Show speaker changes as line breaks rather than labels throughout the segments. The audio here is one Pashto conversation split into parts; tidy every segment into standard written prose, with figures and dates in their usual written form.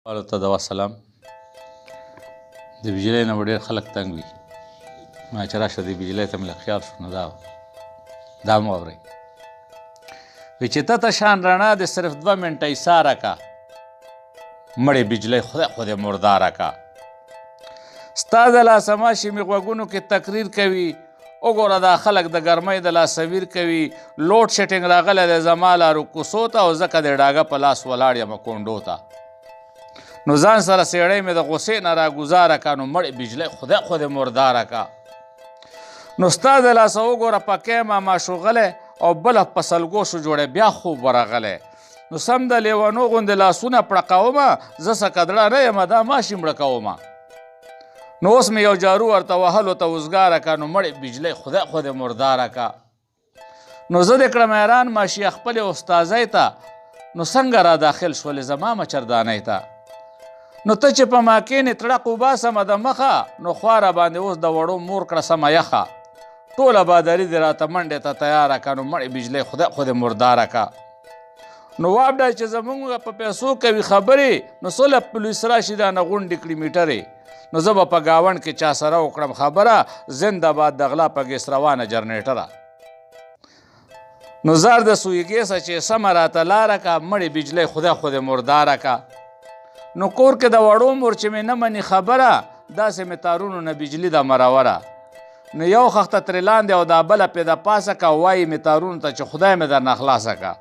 ته د وسلام د بجلۍ نه به ډېر خلک تنګ وي ما چې راشه د بجلۍ ته مې خیال شو نو دا مو اورئ وی چې ته ته شان رڼا د صرف 2 منټه ایساره کا مړې بجلۍ خدای خو دې مرداره کا ستا د لاسه ماشي مې غوږونو کې تقریر کوي وګوره دا خلک د ګرمۍ د لاسویر کوي لوډ شیټینګ راغلی دی زما لارو کوڅو ته او ځکه د ډاګه په لاس ولاړ یم کونډو ته نو ځان سره سیړی مې د غصې نه راګوزاره کا نو مړې بجلۍ خدای خو دې مرداره کا نو ستا د لاسه وګوره پکی ما ماشوغلی او بله په سلګوشو جوړی بیا خوب ورغلی نو سم د لیونو غوندې لاسونه پړقومه زه سکدړه نه یم دا ماشي مړه کومه نو اوس مې یو جارو ورته وهلو ته وزګاره کا نو مړې بجلۍ خدای خو دې مرداره کا نو زه دې کړم حیران ماشي خپلې استاذۍ ته نو څنګه را داخل شولې زما مچردانۍ ته نو ته چې په ما کښېنې تړق وباسمه د مخه نو خوا را باندې اوس د وړو مور کړه سمه یخه ټوله بادري دې راته منډې ته تیاره که نو مړې بجلۍ خدای خو دې مرداره که نو وابډه چې زمونږ په پیسو کوي خبرې نو څوله پولیس راشي دا نه غونډې کړي میټرې نو زه به په ګاونډ کې چا سره وکړم خبره زنده باد د غلا په ګیس روانه جرنیټره نو زار د سوی ګیسه چې سمه راته لاره که مړې بجلۍ خدای خو دې مرداره که نو کور کې د وړو مور چې مې نه مني خبره داسې مې تارونو نه بجلي ده مروره نو یو خښته ترې لاندې او دا بله پې د پاسه که وایي مې تارونو ته چې خدای مې درنه خلاصه که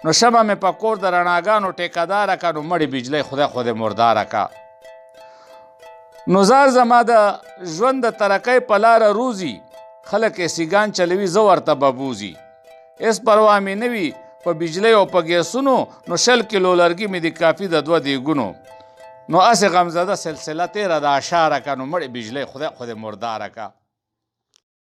نو شمه مې په کور د رڼاګانو ټیکهداره که نو مړې بجلۍ خدای خو دې مرداره که نو زار زما د ژوند د ترقۍ په لاره روزي خلک یې سیګان چلوي زه ورته ببوزي هېڅ پروا مې نه وي په بجلۍ او په ګیسونو نو 20 کیلو لرګي مې د کافي د 2 دیګونو نو هسې غمزده سلسله تېره د اشاره که نو مړې بجلۍ خدای خو دې مرداره که